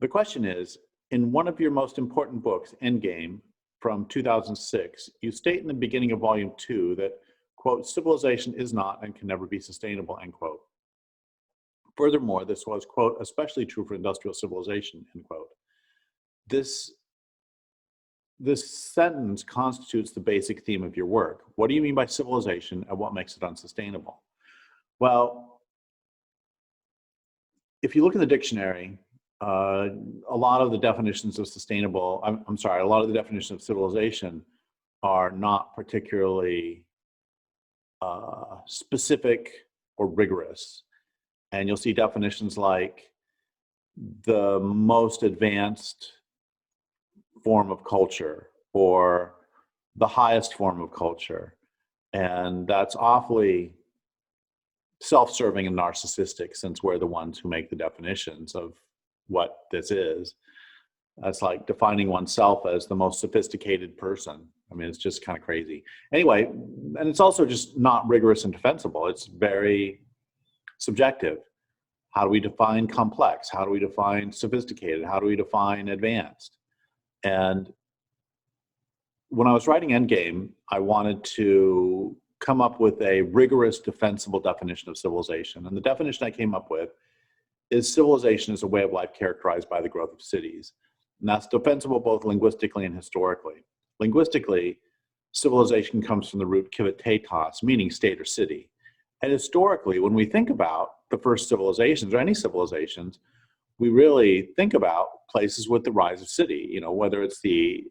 The question is, in one of your most important books, Endgame, from 2006, you state in the beginning of volume 2 that, quote, civilization is not and can never be sustainable, end quote. Furthermore, this was, quote, especially true for industrial civilization, end quote. This sentence constitutes the basic theme of your work. What do you mean by civilization and what makes it unsustainable? Well, if you look in the dictionary, a lot of the definitions of sustainable, a lot of the definitions of civilization are not particularly specific or rigorous. And you'll see definitions like the most advanced form of culture or the highest form of culture. And that's awfully self-serving and narcissistic, since we're the ones who make the definitions of what this is. That's like defining oneself as the most sophisticated person. I mean, it's just kind of crazy. Anyway, and it's also just not rigorous and defensible. It's very subjective. How do we define complex? How do we define sophisticated? How do we define advanced? And when I was writing Endgame, I wanted to come up with a rigorous, defensible definition of civilization. And the definition I came up with is civilization is a way of life characterized by the growth of cities. And that's defensible both linguistically and historically. Linguistically, civilization comes from the root civitatis, meaning state or city. And historically, when we think about the first civilizations or any civilizations, we really think about places with the rise of city, you know, whether it's the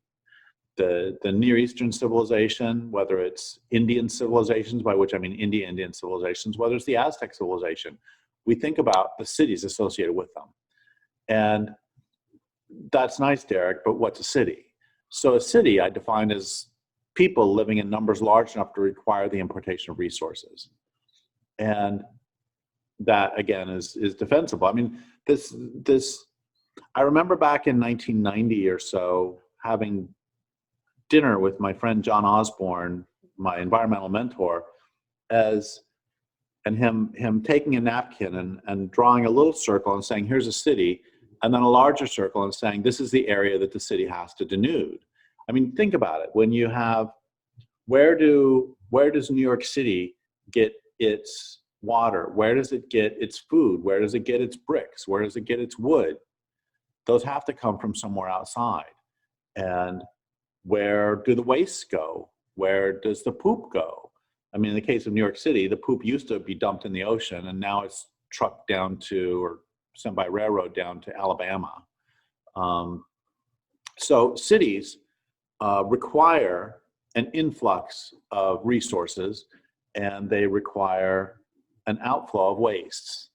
Near Eastern civilization, whether it's Indian civilizations, by which I mean Indian civilizations, whether it's the Aztec civilization. We think about the cities associated with them. And that's nice, Derek, but what's a city? So a city I define as people living in numbers large enough to require the importation of resources. And that, again, is defensible. I mean, I remember back in 1990 or so having dinner with my friend John Osborne, my environmental mentor, and him taking a napkin and drawing a little circle and saying, here's a city, and then a larger circle and saying, this is the area that the city has to denude. I mean, think about it. When you have, where does New York City get its water? Where does it get its food? Where does it get its bricks? Where does it get its wood? Those have to come from somewhere outside. And where do the wastes go? Where does the poop go? I mean, in the case of New York City, the poop used to be dumped in the ocean, and now it's trucked down to, or sent by railroad down to Alabama. So cities require an influx of resources, and they require an outflow of wastes.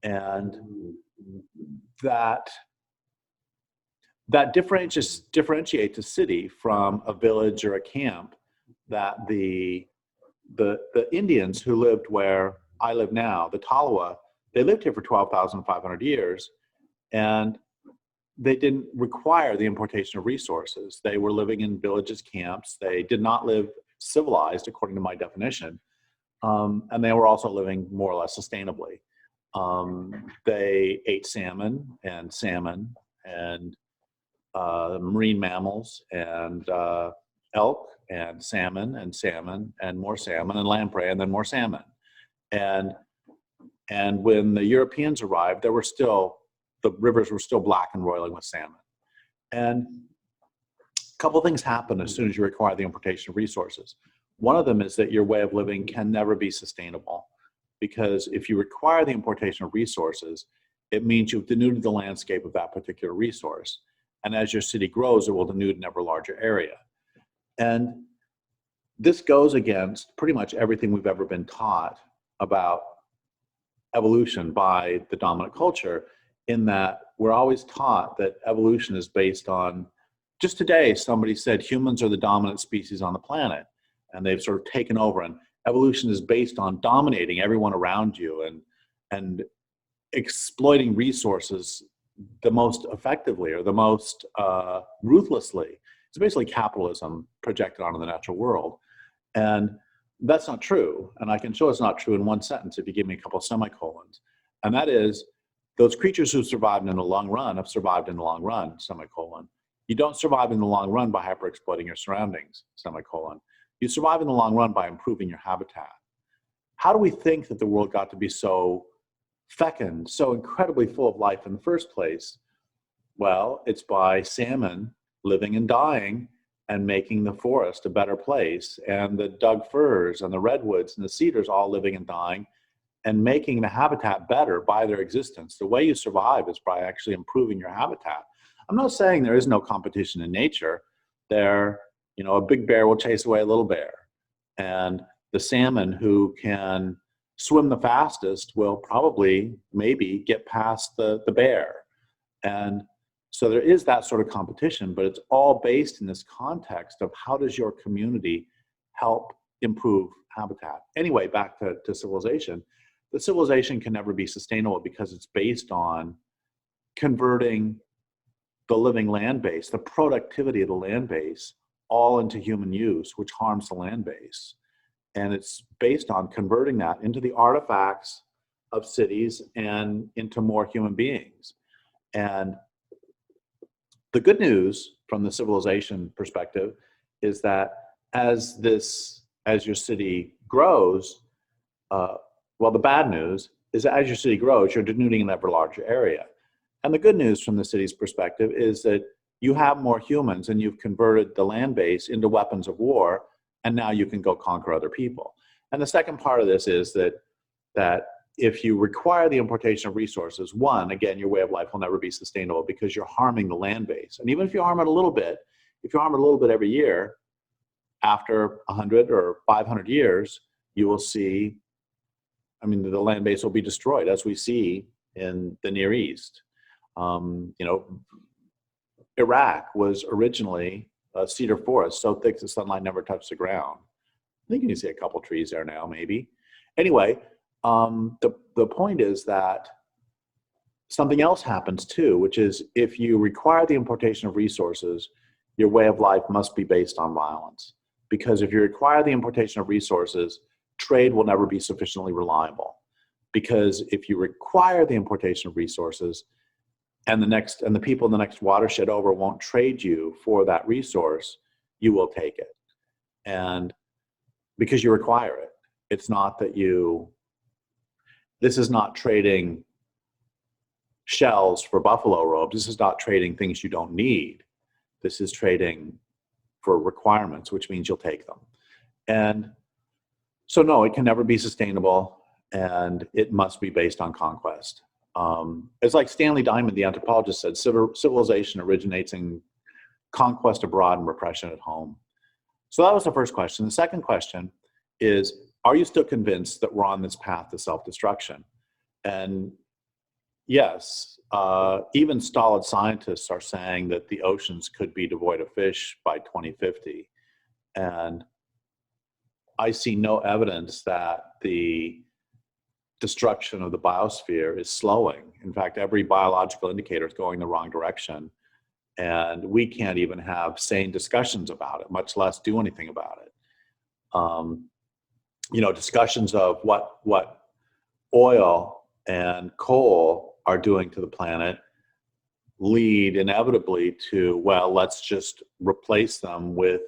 And that differentiates a city from a village or a camp that the Indians who lived where I live now, the Tolowa, they lived here for 12,500 years, and they didn't require the importation of resources. They were living in villages, camps. They did not live civilized, according to my definition, and they were also living more or less sustainably. They ate salmon and marine mammals and elk and salmon and more salmon and lamprey and then more salmon. And when the Europeans arrived, the rivers were still black and roiling with salmon. And a couple things happen as soon as you require the importation of resources. One of them is that your way of living can never be sustainable, because if you require the importation of resources, it means you've denuded the landscape of that particular resource. And as your city grows, it will denude an ever larger area. And this goes against pretty much everything we've ever been taught about evolution by the dominant culture, in that we're always taught that evolution is based on, just today somebody said humans are the dominant species on the planet, and they've sort of taken over, and evolution is based on dominating everyone around you and exploiting resources the most effectively or the most ruthlessly. It's basically capitalism projected onto the natural world. And that's not true. And I can show it's not true in one sentence if you give me a couple of semicolons. And that is, those creatures who survived in the long run have survived in the long run, semicolon. You don't survive in the long run by hyper-exploiting your surroundings, semicolon. You survive in the long run by improving your habitat. How do we think that the world got to be so fecund, so incredibly full of life in the first place? Well, it's by salmon living and dying and making the forest a better place, and the Doug firs and the redwoods and the cedars all living and dying and making the habitat better by their existence. The way you survive is by actually improving your habitat. I'm not saying there is no competition in nature. A big bear will chase away a little bear, and the salmon who can swim the fastest will probably maybe get past the bear. And so there is that sort of competition, but it's all based in this context of how does your community help improve habitat. Anyway, back to civilization. The civilization can never be sustainable because it's based on converting the living land base, the productivity of the land base, all into human use, which harms the land base. And it's based on converting that into the artifacts of cities and into more human beings. And the good news from the civilization perspective is that as your city grows, well, the bad news is that as your city grows, you're denuding an ever larger area. And the good news from the city's perspective is that you have more humans and you've converted the land base into weapons of war, and now you can go conquer other people. And the second part of this is that if you require the importation of resources, one, again, your way of life will never be sustainable because you're harming the land base. And even if you harm it a little bit, if you harm it a little bit every year, after 100 or 500 years, you will see, the land base will be destroyed, as we see in the Near East. Iraq was originally a cedar forest so thick the sunlight never touched the ground. I think you can see a couple trees there now, maybe. Anyway, the point is that something else happens too, which is if you require the importation of resources, your way of life must be based on violence. Because if you require the importation of resources, trade will never be sufficiently reliable. Because if you require the importation of resources, and the people in the next watershed over won't trade you for that resource, you will take it. And because you require it. It's not that this is not trading shells for buffalo robes. This is not trading things you don't need. This is trading for requirements, which means you'll take them. And so no, it can never be sustainable, and it must be based on conquest. It's like Stanley Diamond, the anthropologist, said, civilization originates in conquest abroad and repression at home. So that was the first question. The second question is, are you still convinced that we're on this path to self-destruction? And yes, even stolid scientists are saying that the oceans could be devoid of fish by 2050. And I see no evidence that the destruction of the biosphere is slowing. In fact, every biological indicator is going the wrong direction. And we can't even have sane discussions about it, much less do anything about it. Discussions of what oil and coal are doing to the planet lead inevitably to, well, let's just replace them with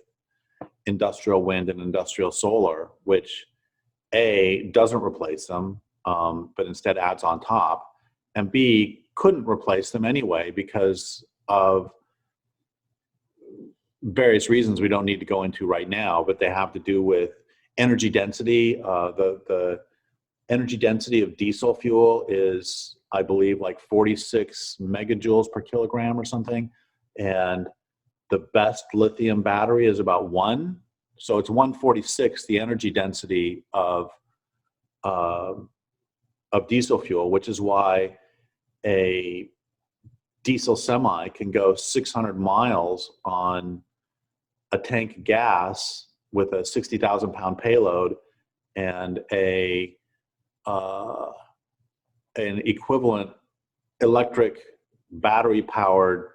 industrial wind and industrial solar, which A, doesn't replace them, but instead adds on top, and B, couldn't replace them anyway because of various reasons we don't need to go into right now, but they have to do with energy density. The energy density of diesel fuel is, I believe, like 46 megajoules per kilogram or something. And the best lithium battery is about 1. So it's 1/46 the energy density of diesel fuel, which is why a diesel semi can go 600 miles on a tank of gas with a 60,000 pound payload, and an equivalent electric battery powered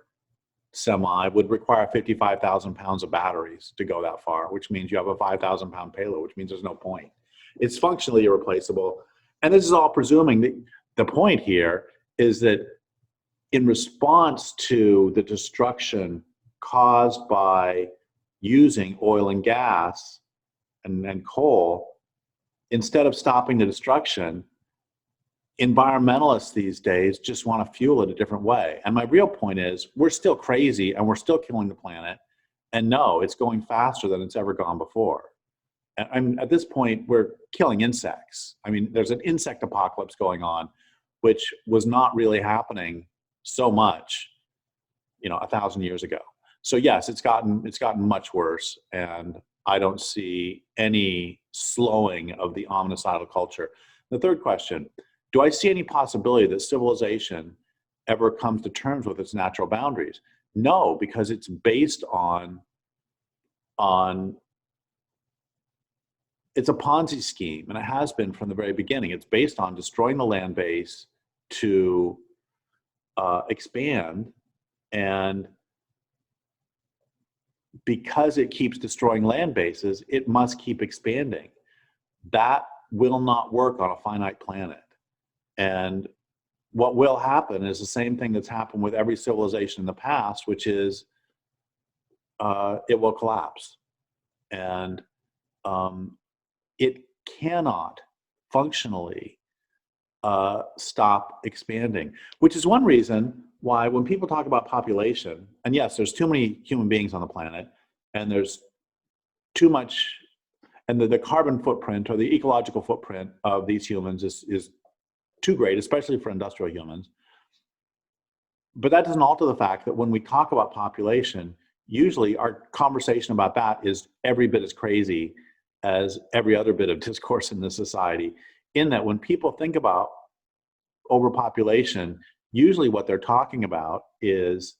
semi would require 55,000 pounds of batteries to go that far, which means you have a 5,000 pound payload, which means there's no point. It's functionally irreplaceable. And this is all presuming that the point here is that in response to the destruction caused by using oil and gas and coal, instead of stopping the destruction, environmentalists these days just want to fuel it a different way. And my real point is, we're still crazy and we're still killing the planet. And no, it's going faster than it's ever gone before. And at this point, we're killing insects. I mean, there's an insect apocalypse going on, which was not really happening so much, 1,000 years ago. So yes, it's gotten much worse, and I don't see any slowing of the omnicidal culture. The third question: do I see any possibility that civilization ever comes to terms with its natural boundaries? No, because it's based on it's a Ponzi scheme, and it has been from the very beginning. It's based on destroying the land base to expand, and because it keeps destroying land bases, it must keep expanding. That will not work on a finite planet. And what will happen is the same thing that's happened with every civilization in the past, which is it will collapse. And it cannot functionally stop expanding, which is one reason why when people talk about population, and yes, there's too many human beings on the planet, and there's too much, and the carbon footprint or the ecological footprint of these humans is too great, especially for industrial humans. But that doesn't alter the fact that when we talk about population, usually our conversation about that is every bit as crazy as every other bit of discourse in this society, in that when people think about overpopulation, usually what they're talking about is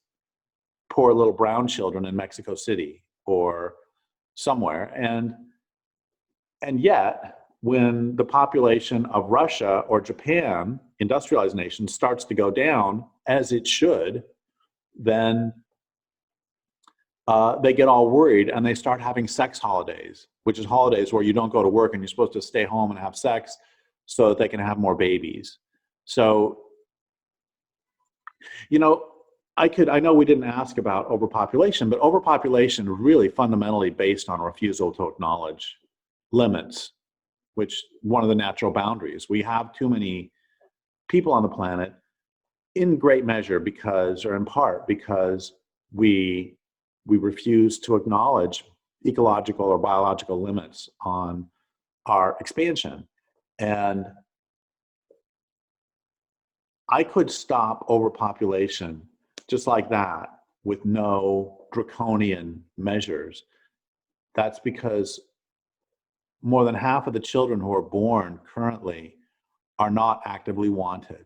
poor little brown children in Mexico City or somewhere. And yet, when the population of Russia or Japan, industrialized nations, starts to go down, as it should, then they get all worried and they start having sex holidays, which is holidays where you don't go to work and you're supposed to stay home and have sex so that they can have more babies. So, I know we didn't ask about overpopulation, but overpopulation really fundamentally based on refusal to acknowledge limits, which one of the natural boundaries. We have too many people on the planet in great measure because, or in part because, we refuse to acknowledge ecological or biological limits on our expansion. And I could stop overpopulation just like that with no draconian measures. That's because more than half of the children who are born currently are not actively wanted.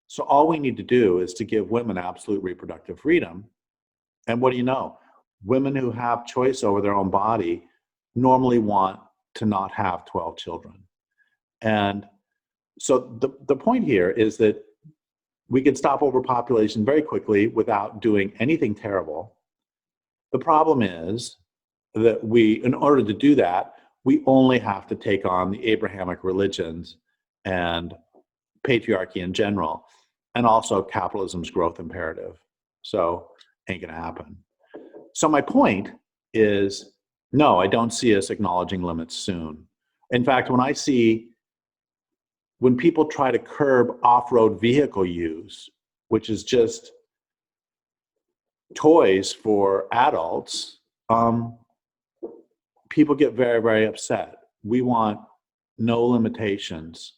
So all we need to do is to give women absolute reproductive freedom. And what do you know? Women who have choice over their own body normally want to not have 12 children. And so the point here is that we can stop overpopulation very quickly without doing anything terrible. The problem is that in order to do that, we only have to take on the Abrahamic religions and patriarchy in general, and also capitalism's growth imperative. So ain't gonna happen. So my point is, no, I don't see us acknowledging limits soon. In fact, when people try to curb off-road vehicle use, which is just toys for adults, people get very, very upset. We want no limitations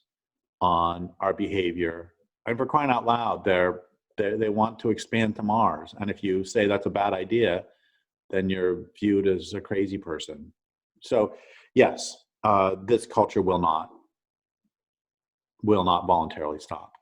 on our behavior. And for crying out loud, they want to expand to Mars. And if you say that's a bad idea, then you're viewed as a crazy person. So yes, this culture will not voluntarily stop.